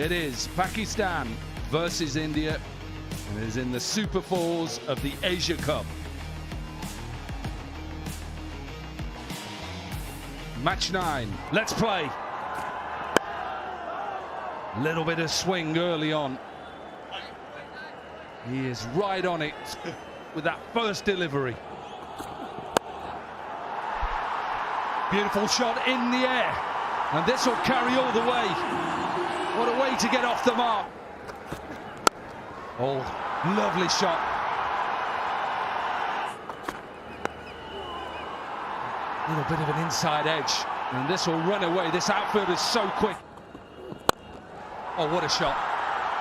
It is Pakistan versus India, and it is in the Super Fours of the Asia Cup. Match 9, let's play. Little bit of swing early on. He is right on it with that first delivery. Beautiful shot in the air, and this will carry all the way. What a way to get off the mark. Oh, lovely shot. Little bit of an inside edge, and this will run away. This outfield is so quick. Oh, what a shot.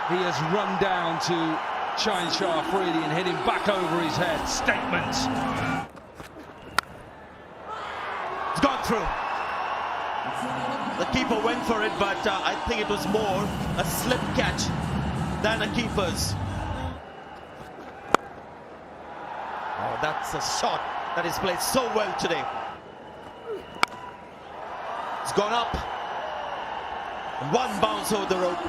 He has run down to Shah Afridi and hit him back over his head. Statement. It's gone through. The keeper went for it, but I think it was more a slip catch than a keeper's. Oh, that's a shot that is played so well today. It's gone up. One bounce over the rope.